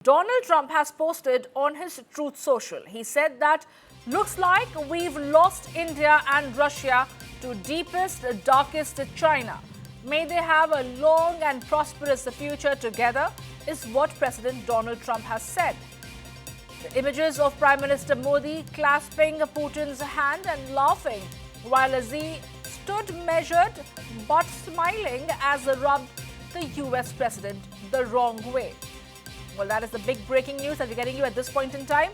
Donald Trump has posted on his Truth Social. He said that looks like we've lost India and Russia to deepest, darkest China. May they have a long and prosperous future together, is what President Donald Trump has said. The images of Prime Minister Modi clasping Putin's hand and laughing while Xi stood measured but smiling as he rubbed the US president the wrong way. Well, that is the big breaking news that we're getting you at this point in time.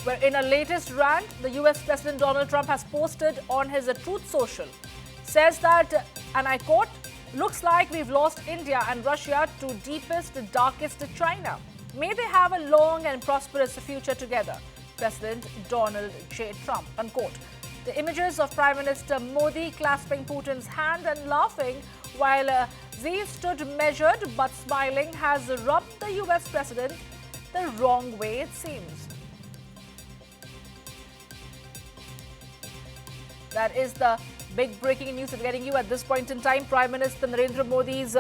Where in a latest rant, the US President Donald Trump has posted on his Truth Social, says that, and I quote, looks like we've lost India and Russia to deepest, darkest China. May they have a long and prosperous future together. President Donald J. Trump, unquote. The images of Prime Minister Modi clasping Putin's hand and laughing while Xi stood measured but smiling has rubbed the US president the wrong way, it seems. That is the big breaking news that we're getting you at this point in time. Prime Minister Narendra Modi's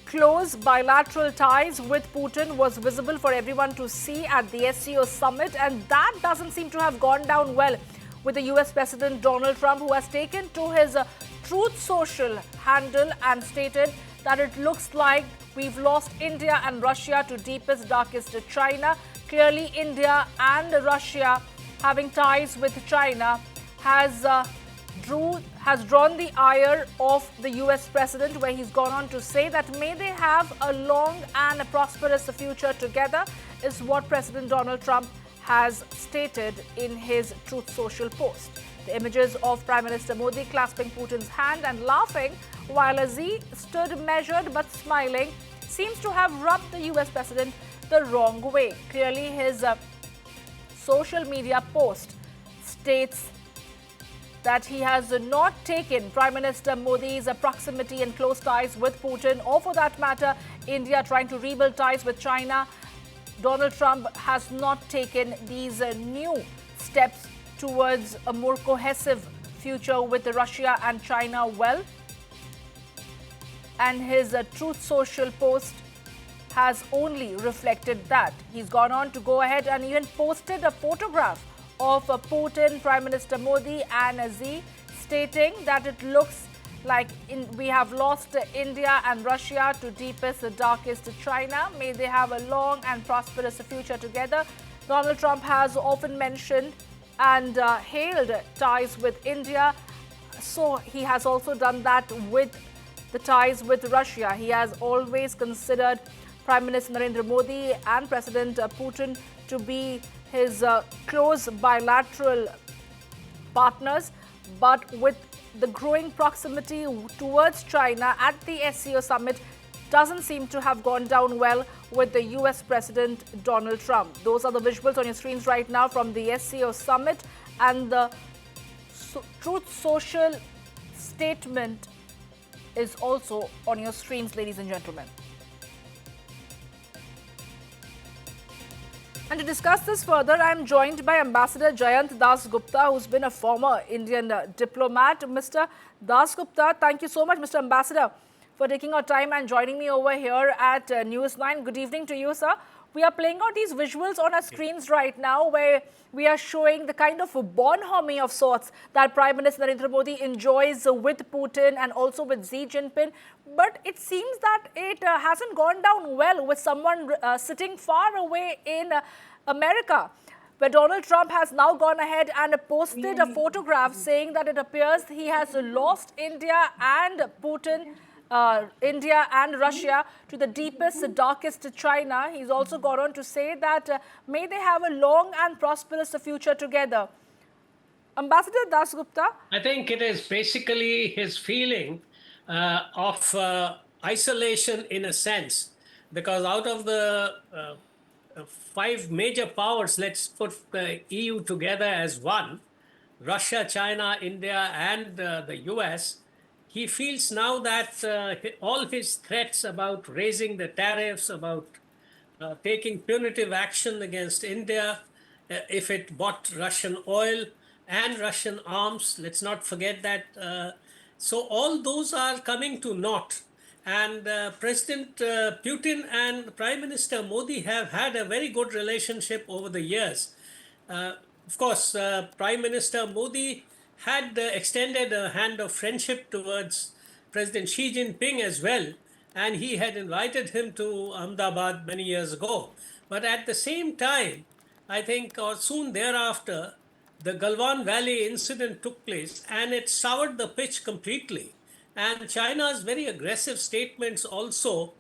close bilateral ties with Putin was visible for everyone to see at the SCO summit, and that doesn't seem to have gone down well with the US President Donald Trump, who has taken to his Truth Social handle and stated that it looks like we've lost India and Russia to deepest, darkest China. Clearly, India and Russia having ties with China has drawn the ire of the US president, where he's gone on to say that may they have a long and a prosperous future together, is what President Donald Trump has stated in his Truth Social post. The images of Prime Minister Modi clasping Putin's hand and laughing while Xi stood measured but smiling seems to have rubbed the US president the wrong way. Clearly, his social media post states that he has not taken Prime Minister Modi's proximity and close ties with Putin, or for that matter, India trying to rebuild ties with China. Donald Trump has not taken these new steps towards a more cohesive future with Russia and China well. And his Truth Social post has only reflected that. He's gone on to go ahead and even posted a photograph of Putin, Prime Minister Modi and Xi, stating that it looks like we have lost India and Russia to deepest, darkest China. May they have a long and prosperous future together. Donald Trump has often mentioned and hailed ties with India. So he has also done that with the ties with Russia. He has always considered Prime Minister Narendra Modi and President Putin to be his close bilateral partners. But with the growing proximity towards China at the SCO summit, doesn't seem to have gone down well with the US President Donald Trump. Those are the visuals on your screens right now from the SCO summit, and the Truth Social statement is also on your screens, ladies and gentlemen. And to discuss this further, I am joined by Ambassador Jayant Das Gupta, who's been a former Indian diplomat. Mr. Das Gupta, thank you so much, Mr. Ambassador, for taking our time and joining me over here at News9. Good evening to you, sir. We are playing out these visuals on our screens right now, where we are showing the kind of bonhomie of sorts that Prime Minister Narendra Modi enjoys with Putin and also with Xi Jinping. But it seems that it hasn't gone down well with someone sitting far away in America, where Donald Trump has now gone ahead and posted a photograph saying that it appears he has lost India and Putin, India and Russia to the deepest, darkest China. He's also gone on to say that may they have a long and prosperous future together. Ambassador Das Gupta? I think it is basically his feeling of isolation in a sense, because out of the five major powers, let's put the EU together as one, Russia, China, India and the US, he feels now that all his threats about raising the tariffs, about taking punitive action against India if it bought Russian oil and Russian arms, let's not forget that. So all those are coming to naught. And President Putin and Prime Minister Modi have had a very good relationship over the years. Uh, of course, Prime Minister Modi had extended a hand of friendship towards President Xi Jinping as well, and he had invited him to Ahmedabad many years ago. But at the same time, I think, or soon thereafter, the Galwan Valley incident took place and it soured the pitch completely. And China's very aggressive statements also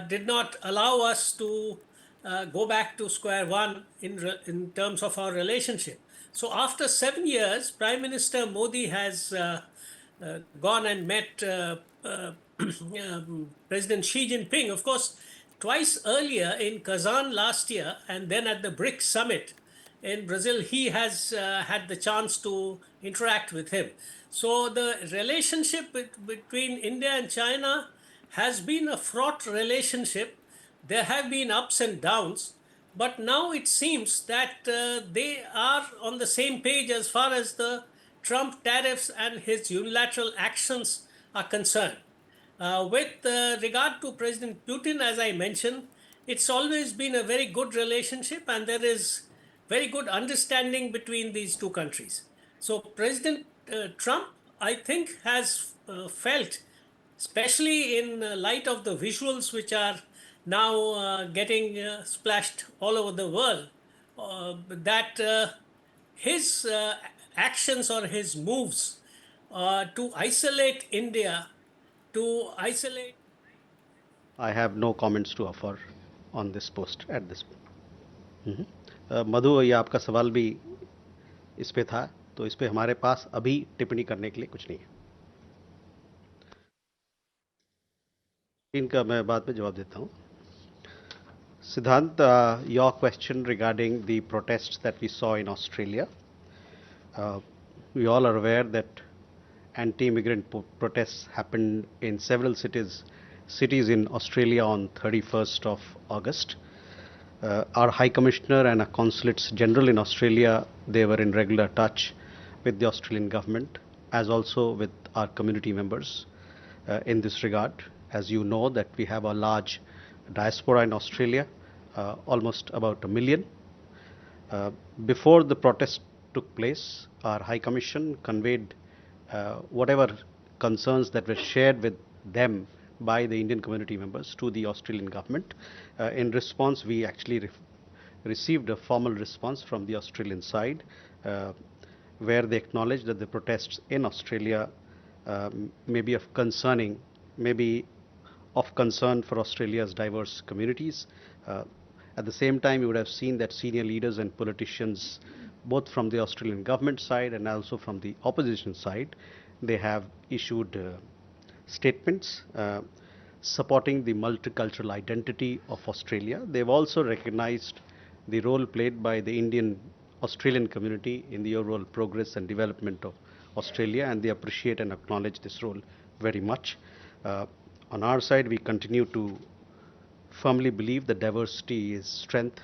did not allow us to go back to square one in terms of our relationship. So after 7 years, Prime Minister Modi has gone and met President Xi Jinping, of course, twice earlier in Kazan last year, and then at the BRICS summit in Brazil, he has had the chance to interact with him. So the relationship between India and China has been a fraught relationship. There have been ups and downs, but now it seems that they are on the same page as far as the Trump tariffs and his unilateral actions are concerned. With regard to President Putin, as I mentioned, it's always been a very good relationship and there is very good understanding between these two countries. So President Trump, I think, has felt, especially in light of the visuals which are now getting splashed all over the world, that his actions or his moves to isolate India, to isolate. I have no comments to offer on this post at this point. मधु, ये आपका सवाल भी इस पे था, तो इस पे हमारे पास अभी टिप्पणी करने के लिए कुछ नहीं है. इनका मैं बाद में जवाब देता हूँ. Siddhant, your question regarding the protests that we saw in Australia. We all are aware that anti-immigrant protests happened in several cities in Australia on 31st of August. Our High Commissioner and our Consulates General in Australia, they were in regular touch with the Australian government, as also with our community members in this regard. As you know, that we have a large diaspora in Australia, almost about 1 million. Before the protest took place, our High Commission conveyed whatever concerns that were shared with them by the Indian community members to the Australian government. In response, we actually received a formal response from the Australian side, where they acknowledged that the protests in Australia may be of concern for Australia's diverse communities. At the same time, you would have seen that senior leaders and politicians, both from the Australian government side and also from the opposition side, they have issued statements supporting the multicultural identity of Australia. They've also recognized the role played by the Indian Australian community in the overall progress and development of Australia, and they appreciate and acknowledge this role very much. On our side, we continue to firmly believe that diversity is strength.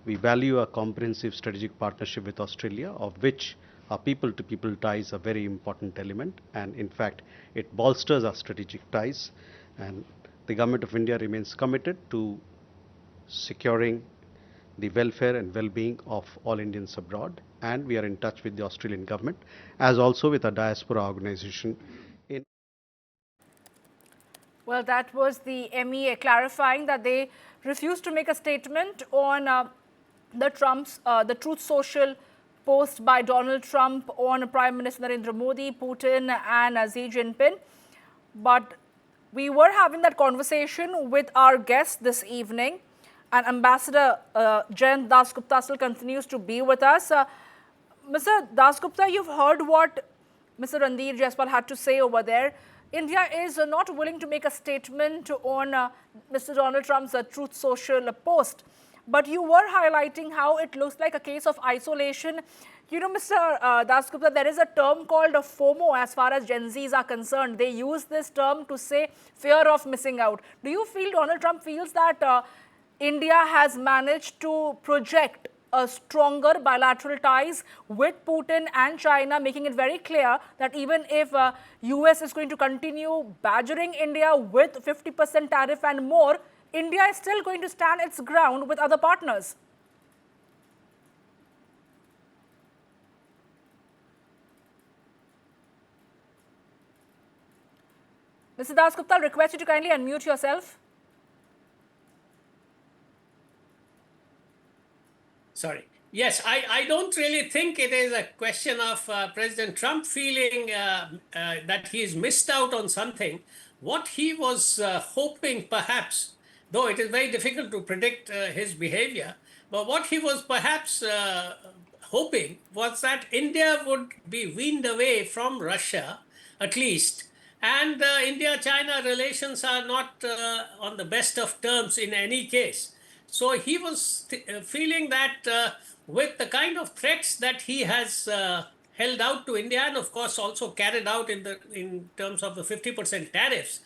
We value a comprehensive strategic partnership with Australia, of which our people-to-people ties are a very important element, and in fact, it bolsters our strategic ties. And the Government of India remains committed to securing the welfare and well-being of all Indians abroad, and we are in touch with the Australian government, as also with our diaspora organization. Well, that was the MEA clarifying that they refused to make a statement on the Truth Social post by Donald Trump on Prime Minister Narendra Modi, Putin and Xi Jinping. But we were having that conversation with our guest this evening, and Ambassador Jayant Dasgupta still continues to be with us. Mr. Dasgupta, you've heard what Mr. Randir Jaiswal had to say over there. India is not willing to make a statement on Mr. Donald Trump's Truth Social post. But you were highlighting how it looks like a case of isolation. You know, Mr. Dasgupta, there is a term called FOMO as far as Gen Zs are concerned. They use this term to say fear of missing out. Do you feel Donald Trump feels that India has managed to project stronger bilateral ties with Putin and China, making it very clear that even if US is going to continue badgering India with 50% tariff and more, India is still going to stand its ground with other partners. Mr. Dasgupta, I'll request you to kindly unmute yourself. Sorry. Yes, I don't really think it is a question of President Trump feeling that he's missed out on something. What he was hoping, perhaps, though it is very difficult to predict his behavior, but what he was perhaps hoping was that India would be weaned away from Russia, at least. And India-China relations are not on the best of terms in any case. So he was feeling that with the kind of threats that he has held out to India, and of course also carried out in terms of the 50% tariffs,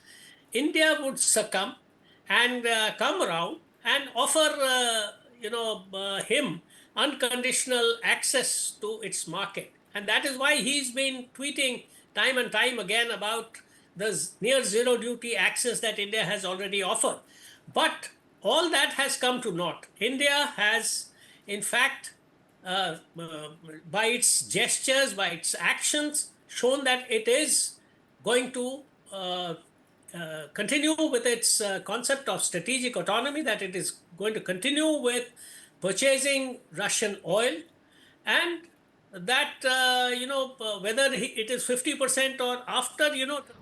India would succumb and come around and offer him unconditional access to its market. And that is why he's been tweeting time and time again about the near zero duty access that India has already offered. But all that has come to naught. India has, in fact, by its gestures, by its actions, shown that it is going to continue with its concept of strategic autonomy, that it is going to continue with purchasing Russian oil, and that whether it is 50% or after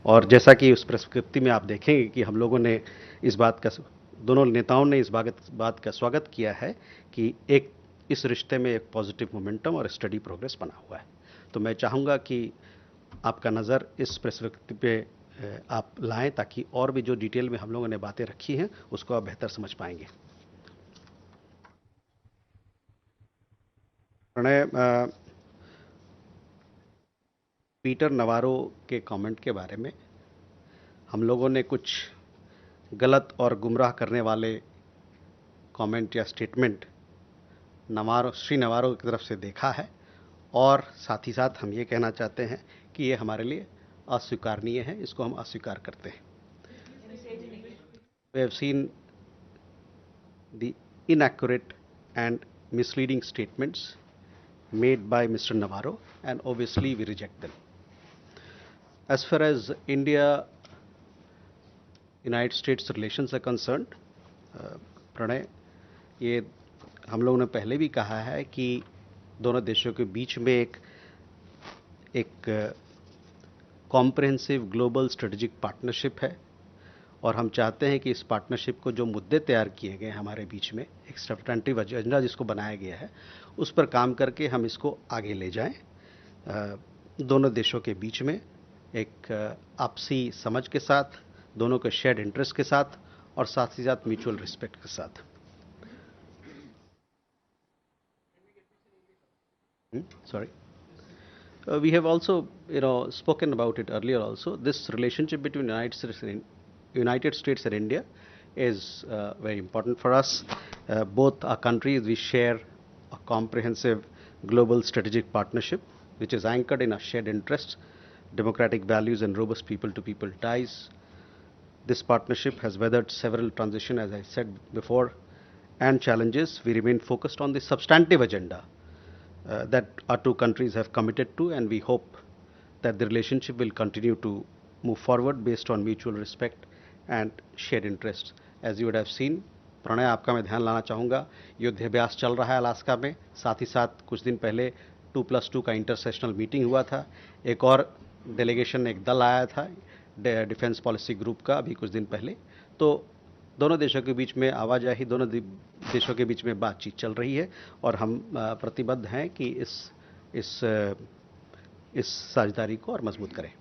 और जैसा कि उस प्रस्क्रिप्ति में आप देखेंगे कि हम लोगों ने इस बात का, दोनों नेताओं ने इस बात का स्वागत किया है कि एक इस रिश्ते में एक पॉजिटिव मोमेंटम और स्टडी प्रोग्रेस बना हुआ है। तो मैं चाहूँगा कि आपका नज़र इस प्रस्क्रिप्ति पे आप लाएं ताकि और भी जो डिटेल में हम लोगों ने बातें रखी हैं उसको आप बेहतर समझ पाएंगे। प्रणय, पीटर नवारो के कमेंट के बारे में हम लोगों ने कुछ गलत और गुमराह करने वाले कमेंट या स्टेटमेंट श्री नवारो की तरफ से देखा है, और साथ ही साथ हम ये कहना चाहते हैं कि ये हमारे लिए अस्वीकारनीय है, इसको हम अस्वीकार करते हैं। We have seen the inaccurate and misleading statements made by Mr. Navarro, and obviously we reject them. As far as India-United States relations are concerned, Pranay, ये हम लोगों ने पहले भी कहा है कि दोनों देशों के बीच में एक कॉम्प्रिहेंसिव ग्लोबल स्ट्रेटेजिक पार्टनरशिप है, और हम चाहते हैं कि इस पार्टनरशिप को जो मुद्दे तैयार किए गए हमारे बीच में, एक सब्सटेंटिव एजेंडा जिसको बनाया गया है, उस पर काम करके हम इसको आगे ले जाएं, दोनों देशों के बीच में एक आपसी समझ के साथ, दोनों के शेयर्ड इंटरेस्ट के साथ, और साथ ही साथ म्यूचुअल रिस्पेक्ट के साथ। Sorry. We have also, spoken about it earlier also. This relationship between United States and India is very important for us. Both our countries, we share a comprehensive global strategic partnership, which is anchored in our shared interests, democratic values, and robust people-to-people ties. This partnership has weathered several transitions, as I said before, and challenges. We remain focused on the substantive agenda that our two countries have committed to, and we hope that the relationship will continue to move forward based on mutual respect and shared interests. As you would have seen, Pranay, आपका मैं ध्यान लाना चाहूँगा, युद्धाभ्यास चल रहा है Alaska में, साथ ही साथ कुछ दिन पहले 2+2 का इंटरसेशनल मीटिंग हुआ था, एक और डेलीगेशन, एक दल आया था डिफेंस पॉलिसी ग्रुप का अभी कुछ दिन पहले। तो दोनों देशों के बीच में आवाजाही, दोनों देशों के बीच में बातचीत चल रही है, और हम प्रतिबद्ध हैं कि इस साझेदारी को और मजबूत करें।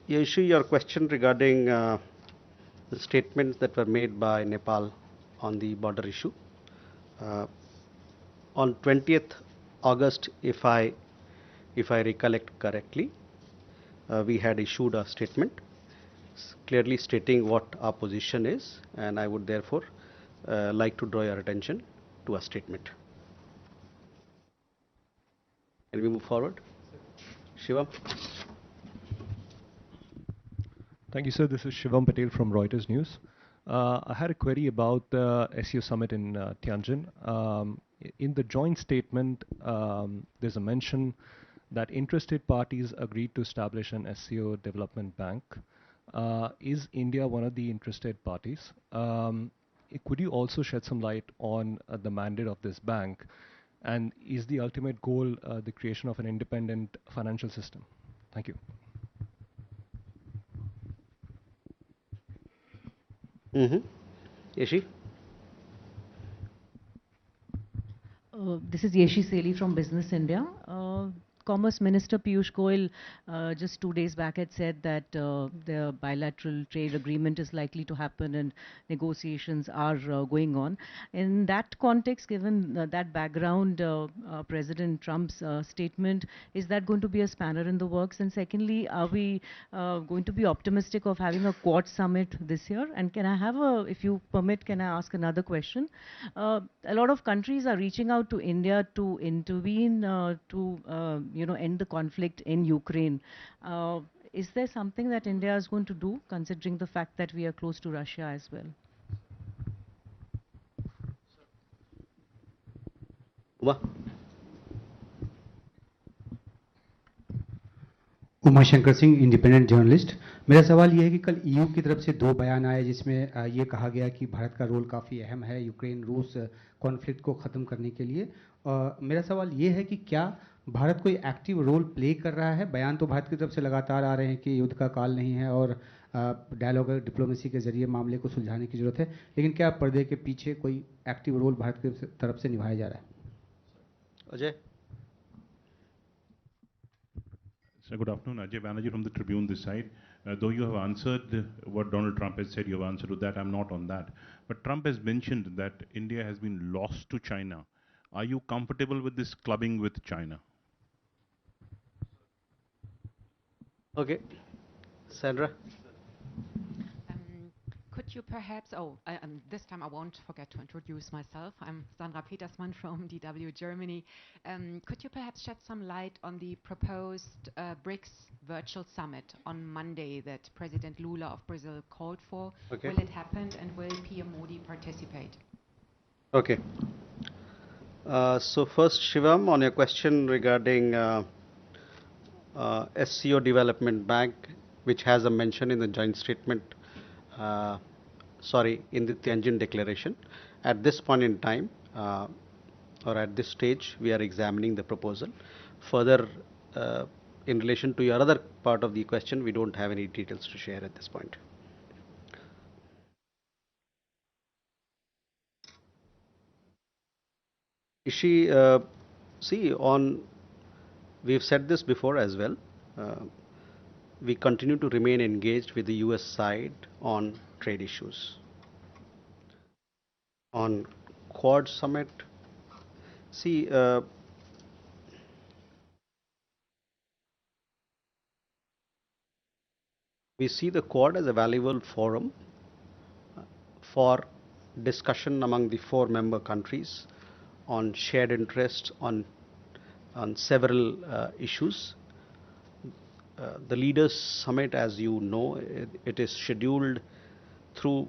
You issue your question regarding the statements that were made by Nepal on the border issue. On 20th August, if I recollect correctly, we had issued a statement clearly stating what our position is, and I would therefore like to draw your attention to a statement. Can we move forward? Shivam? Thank you, sir. This is Shivam Patel from Reuters News. I had a query about the SCO summit in Tianjin. In the joint statement, there's a mention that interested parties agreed to establish an SCO development bank. Is India one of the interested parties? Could you also shed some light on the mandate of this bank? And is the ultimate goal the creation of an independent financial system? Thank you. Yeshi? This is Yeshi Seli from Business India. Commerce Minister Piyush Goyal just 2 days back had said that the bilateral trade agreement is likely to happen and negotiations are going on. In that context, given that background, President Trump's statement, is that going to be a spanner in the works? And secondly, are we going to be optimistic of having a Quad summit this year? And can I have a, if you permit, can I ask another question? A lot of countries are reaching out to India to intervene to end the conflict in Ukraine. Is there something that India is going to do, considering the fact that we are close to Russia as well? Umashankar Singh, independent journalist. मेरा सवाल ये है कि कल EU की तरफ से 2 बयान आए जिसमें ये कहा गया कि भारत का रोल काफ़ी अहम है यूक्रेन रूस कॉन्फ्लिक्ट को ख़त्म करने के लिए। मेरा सवाल ये है कि क्या भारत कोई एक्टिव रोल प्ले कर रहा है? बयान तो भारत की तरफ से लगातार आ रहे हैं कि युद्ध का काल नहीं है और डायलॉग डिप्लोमेसी के जरिए मामले को सुलझाने की ज़रूरत है, लेकिन क्या पर्दे के पीछे कोई एक्टिव रोल भारत की तरफ से निभाया जा रहा है? Ajay? So good afternoon, Ajay Banerjee from the Tribune this side. Though you have answered what Donald Trump has said, you have answered to that, I'm not on that. But Trump has mentioned that India has been lost to China. Are you comfortable with this clubbing with China? Okay. Sandra? Could you perhaps, this time I won't forget to introduce myself. I'm Sandra Petersmann from DW Germany. Could you perhaps shed some light on the proposed BRICS virtual summit on Monday that President Lula of Brazil called for? Okay. Will it happen and will PM Modi participate? Okay. So first, Shivam, on your question regarding SCO Development Bank, which has a mention in the joint statement, in the Tianjin Declaration. At this point in time, or at this stage, we are examining the proposal. Further, in relation to your other part of the question, we don't have any details to share at this point. Ishi, we've said this before as well. We continue to remain engaged with the US side on trade issues. On Quad summit, we see the Quad as a valuable forum for discussion among the 4 member countries on shared interests on several issues. The Leaders Summit, as you know, it is scheduled through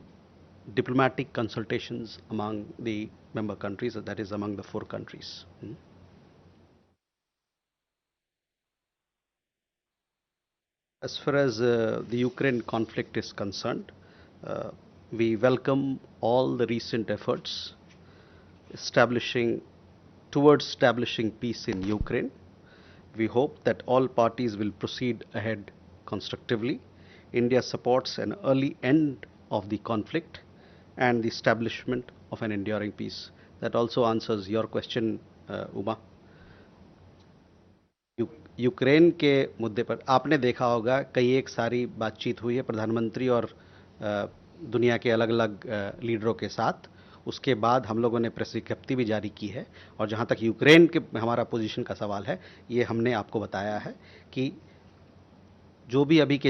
diplomatic consultations among the member countries, that is among the 4 countries. As far as the Ukraine conflict is concerned, we welcome all the recent efforts towards establishing peace in Ukraine. We hope that all parties will proceed ahead constructively. India supports an early end of the conflict and the establishment of an enduring peace. That also answers your question, Uma. Ukraine के मुद्दे पर आपने देखा होगा कई एक सारी बातचीत हुई है प्रधानमंत्री और दुनिया के अलग अलग लीडरों के साथ। उसके बाद हम लोगों ने प्रेस विज्ञप्ति भी जारी की है और जहाँ तक यूक्रेन के हमारा पोजीशन का सवाल है, ये हमने आपको बताया है कि जो भी अभी के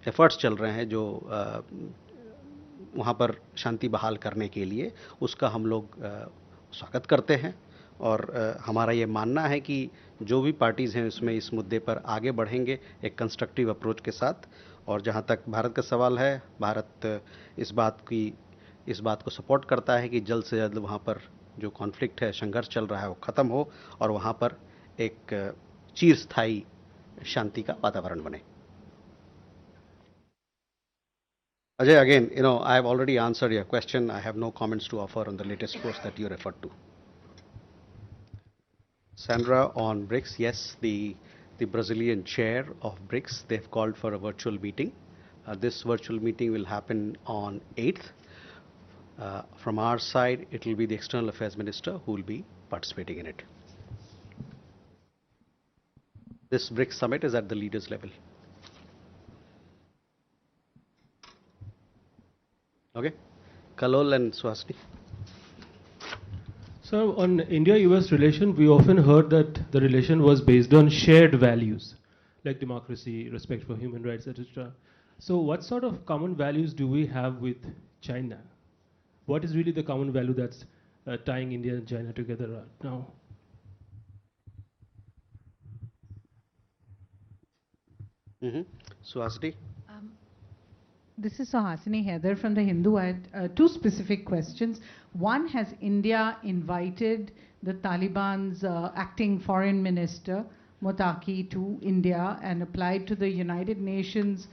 एफर्ट्स चल रहे हैं, जो वहाँ पर शांति बहाल करने के लिए, उसका हम लोग स्वागत करते हैं। और हमारा ये मानना है कि जो भी पार्टीज़ हैं उसमें इस मुद्दे पर आगे बढ़ेंगे एक कंस्ट्रक्टिव अप्रोच के साथ। और जहाँ तक भारत का सवाल है, भारत इस बात को सपोर्ट करता है कि जल्द से जल्द वहाँ पर जो कॉन्फ्लिक्ट है, संघर्ष चल रहा है, वो ख़त्म हो और वहाँ पर एक चिरस्थायी शांति का वातावरण बने। Ajay, again, I have already answered your question. I have no comments to offer on the latest post that you referred to. Sandra, on BRICS, yes, the Brazilian chair of BRICS, they've called for a virtual meeting. This virtual meeting will happen on 8th. From our side, it will be the External Affairs Minister who will be participating in it. This BRICS summit is at the leaders level. Okay? Kalol and Swasti. So on India-US relation, we often heard that the relation was based on shared values like democracy, respect for human rights, etc. So what sort of common values do we have with China? What is really the common value that's tying India and China together right now? Swasti? This is Suhasini Heather from The Hindu. I had two specific questions. One, has India invited the Taliban's acting foreign minister, Motaki, to India and applied to the United Nations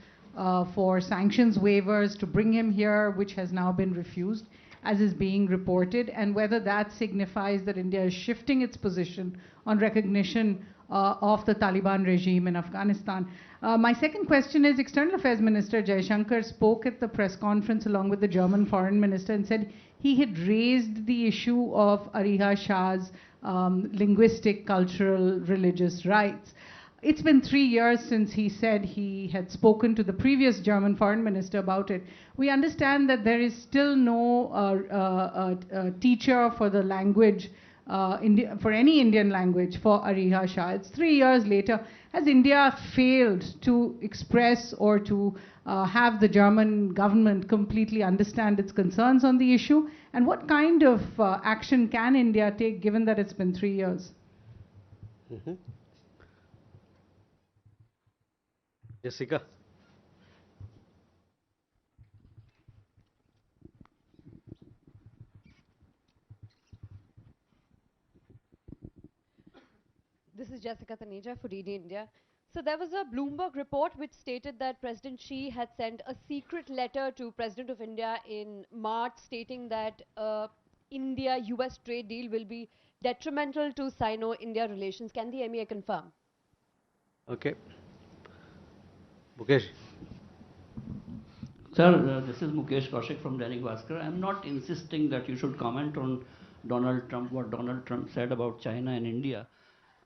for sanctions waivers to bring him here, which has now been refused, as is being reported, and whether that signifies that India is shifting its position on recognition of the Taliban regime in Afghanistan. My second question is, External Affairs Minister Jaishankar spoke at the press conference along with the German Foreign Minister and said he had raised the issue of Ariha Shah's linguistic, cultural, religious rights. It's been 3 years since he said he had spoken to the previous German Foreign Minister about it. We understand that there is still no teacher for the language, for any Indian language for Ariha Shah. It's 3 years later. Has India failed to express or to have the German government completely understand its concerns on the issue? And what kind of action can India take given that it's been 3 years? Jessica? This is Jessica Taneja for DD India. So there was a Bloomberg report which stated that President Xi had sent a secret letter to President of India in March stating that India-US trade deal will be detrimental to Sino-India relations. Can the MEA confirm? Okay. Mukesh? Sir, this is Mukesh Kaushik from Dainik Bhaskar. I'm not insisting that you should comment on Donald Trump, what Donald Trump said about China and India.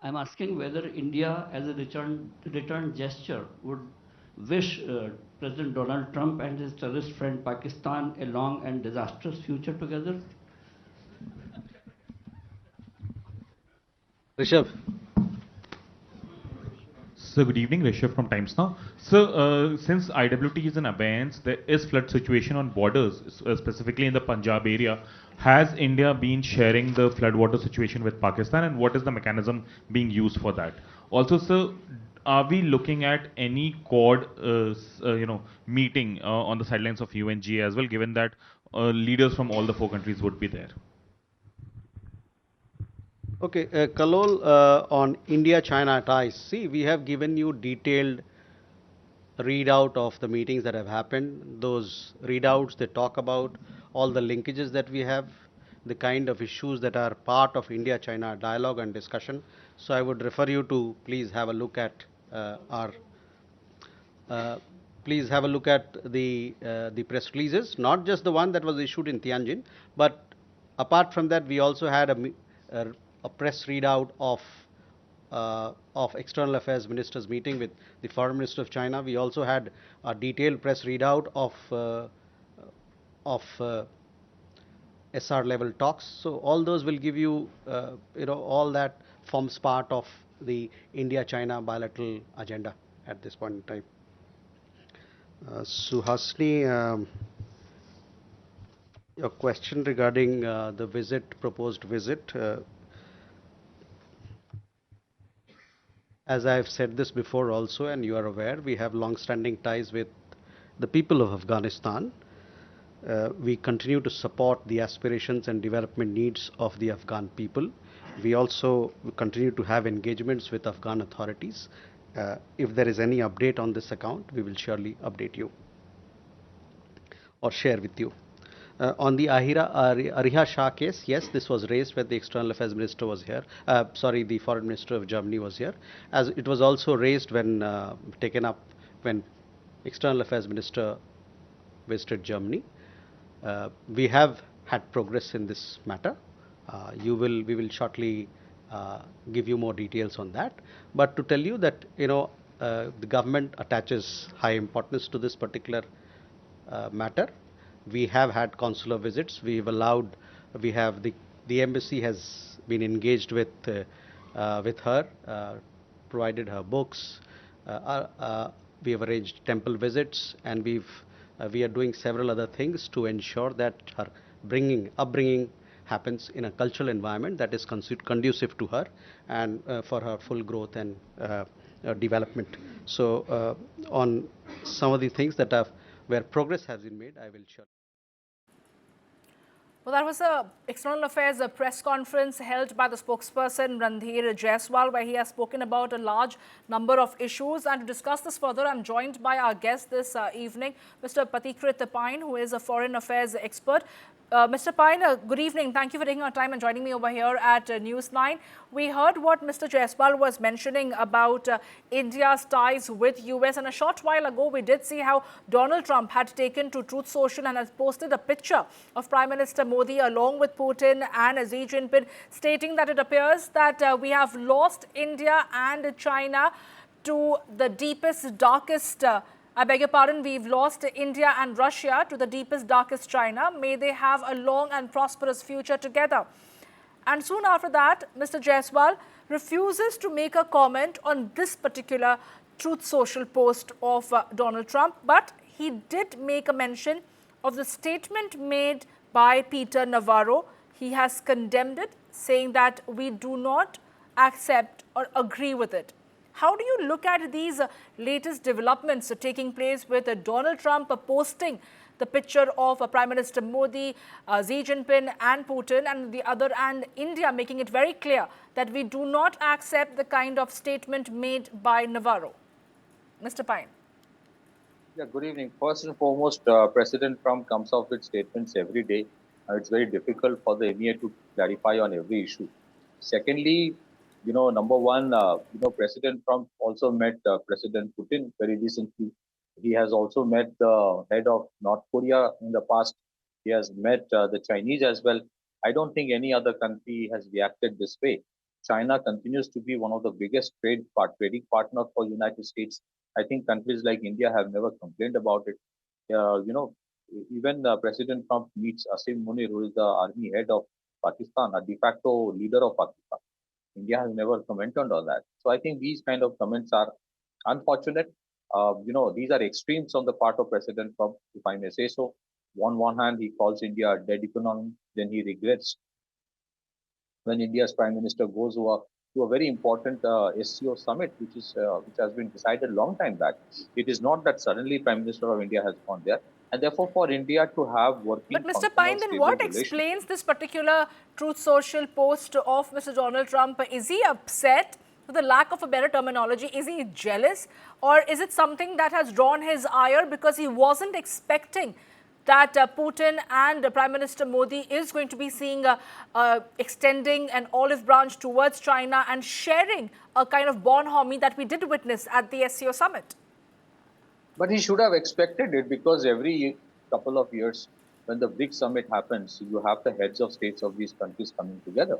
I'm asking whether India, as a return gesture, would wish President Donald Trump and his terrorist friend Pakistan a long and disastrous future together. Rishabh? So good evening, Rishabh from Times Now. So since IWT is in abeyance, there is flood situation on borders, specifically in the Punjab area. Has India been sharing the floodwater situation with Pakistan, and what is the mechanism being used for that? Also, sir, are we looking at any Quad, meeting on the sidelines of UNGA as well, given that leaders from all the 4 countries would be there? Okay, Kalol, on India-China ties, see, we have given you detailed readout of the meetings that have happened. Those readouts, they talk about all the linkages that we have, the kind of issues that are part of India-China dialogue and discussion. So I would refer you to please have a look at the press releases, not just the one that was issued in Tianjin, but apart from that, we also had a press readout of External Affairs Ministers meeting with the Foreign Minister of China. We also had a detailed press readout of SR level talks. So all those will give you, all that forms part of the India-China bilateral agenda at this point in time. Suhasini, Your question regarding the proposed visit, as I have said this before also, and you are aware, we have long-standing ties with the people of Afghanistan. We continue to support the aspirations and development needs of the Afghan people. We also continue to have engagements with Afghan authorities. If there is any update on this account, we will surely update you or share with you. On the Ariha Shah case, yes, this was raised when the External Affairs Minister was here. The Foreign Minister of Germany was here. As it was also raised when taken up when External Affairs Minister visited Germany. We have had progress in this matter. We will shortly give you more details on that. But to tell you that the government attaches high importance to this particular matter. We have had consular visits. We have the embassy has been engaged with her, provided her books. We have arranged temple visits, and we are doing several other things to ensure that her upbringing happens in a cultural environment that is conducive to her and for her full growth and development. So on some of the things where progress has been made, I will share. Well, that was a External Affairs press conference held by the spokesperson Randhir Jaiswal, where he has spoken about a large number of issues. And to discuss this further, I'm joined by our guest this evening, Mr. Patikrit Pine, who is a foreign affairs expert. Mr. Pine, good evening. Thank you for taking our time and joining me over here at News9. We heard what Mr. Jaiswal was mentioning about India's ties with US, and a short while ago we did see how Donald Trump had taken to Truth Social and has posted a picture of Prime Minister Modi along with Putin and Xi Jinping, stating that it appears that we have lost India and China to the deepest, darkest I beg your pardon, we've lost India and Russia to the deepest, darkest China. May they have a long and prosperous future together. And soon after that, Mr. Jaiswal refuses to make a comment on this particular Truth Social post of Donald Trump, but he did make a mention of the statement made by Peter Navarro. He has condemned it, saying that we do not accept or agree with it. How do you look at these latest developments taking place with Donald Trump posting the picture of Prime Minister Modi, Xi Jinping and Putin, and the other and India making it very clear that we do not accept the kind of statement made by Navarro? Mr. Pine. Yeah, good evening. First and foremost, President Trump comes out with statements every day. It's very difficult for the MEA to clarify on every issue. Secondly, number one, President Trump also met President Putin very recently. He has also met the head of North Korea in the past. He has met the Chinese as well. I don't think any other country has reacted this way. China continues to be one of the biggest trading partner for United States. I think countries like India have never complained about it. Even President Trump meets Asim Munir, who is the army head of Pakistan, a de facto leader of Pakistan. India has never commented on that. So I think these kind of comments are unfortunate. These are extremes on the part of President Trump, if I may say so. On one hand, he calls India a dead economy. Then he regrets when India's Prime Minister goes to a very important SCO summit, which has been decided a long time back. It is not that suddenly Prime Minister of India has gone there. And therefore, for India to have working... But Mr. Pine, then what explains this particular Truth Social post of Mr. Donald Trump? Is he upset, for the lack of a better terminology? Is he jealous? Or is it something that has drawn his ire because he wasn't expecting that Putin and Prime Minister Modi is going to be seeing extending an olive branch towards China and sharing a kind of bonhomie that we did witness at the SCO summit? But he should have expected it, because every couple of years when the big summit happens, you have the heads of states of these countries coming together.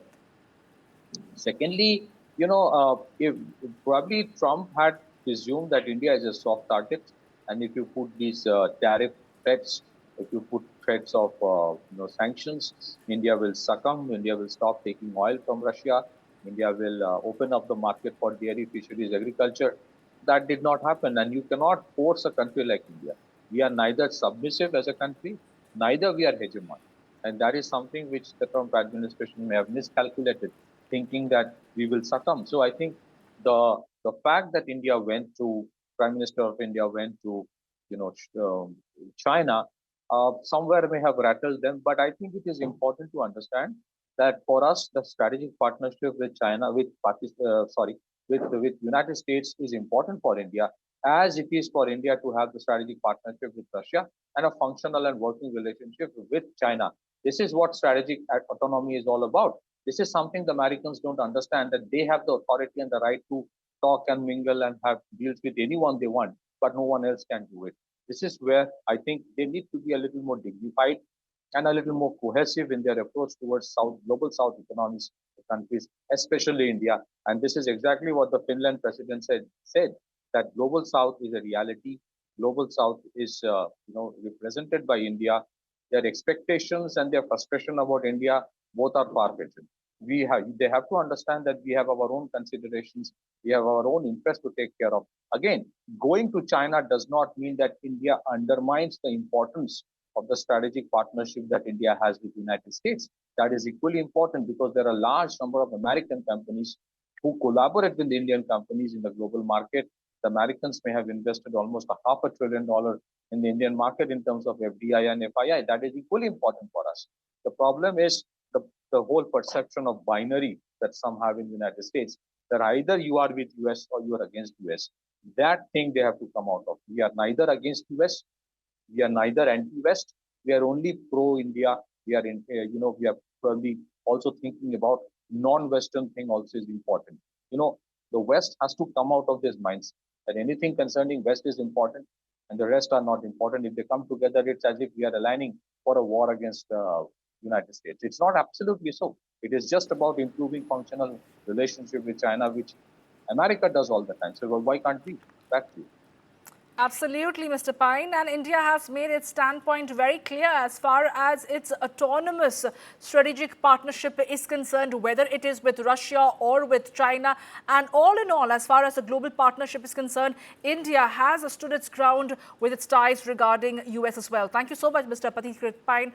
Secondly, if probably Trump had presumed that India is a soft target, and if you put these tariff threats, if you put threats of sanctions, India will succumb, India will stop taking oil from Russia, India will open up the market for dairy, fisheries, agriculture. That did not happen, and you cannot force a country like India. We are neither submissive as a country, neither we are hegemonic. And that is something which the Trump administration may have miscalculated, thinking that we will succumb. So I think the fact that Prime Minister of India went to, China, somewhere may have rattled them. But I think it is important to understand that for us, the strategic partnership with China, with Pakistan, with United States is important for India, as it is for India to have the strategic partnership with Russia and a functional and working relationship with China. This is what strategic autonomy is all about. This is something the Americans don't understand, that they have the authority and the right to talk and mingle and have deals with anyone they want, but no one else can do it. This is where I think they need to be a little more dignified and a little more cohesive in their approach towards global South economies countries, especially India. And this is exactly what the Finland president said that global South is a reality. Global South is represented by India. Their expectations and their frustration about India both are far-fetched. They have to understand that we have our own considerations, we have our own interest to take care of. Again, going to China does not mean that India undermines the importance of the strategic partnership that India has with the United States. That is equally important because there are a large number of American companies who collaborate with Indian companies in the global market. The Americans may have invested almost $500 billion in the Indian market in terms of FDI and FII. That is equally important for us. The problem is the whole perception of binary that some have in the United States, that either you are with US or you are against US. That thing they have to come out of. We are neither against US, we are neither anti-West, we are only pro-India. We are we are probably also thinking about non-Western thing also is important. The West has to come out of this mindset that anything concerning West is important and the rest are not important. If they come together, it's as if we are aligning for a war against United States. It's not absolutely so. It is just about improving functional relationship with China, which America does all the time. So why can't we? Back to you. Absolutely, Mr. Pine. And India has made its standpoint very clear as far as its autonomous strategic partnership is concerned, whether it is with Russia or with China. And all in all, as far as the global partnership is concerned, India has stood its ground with its ties regarding US as well. Thank you so much, Mr. Pathik Pine.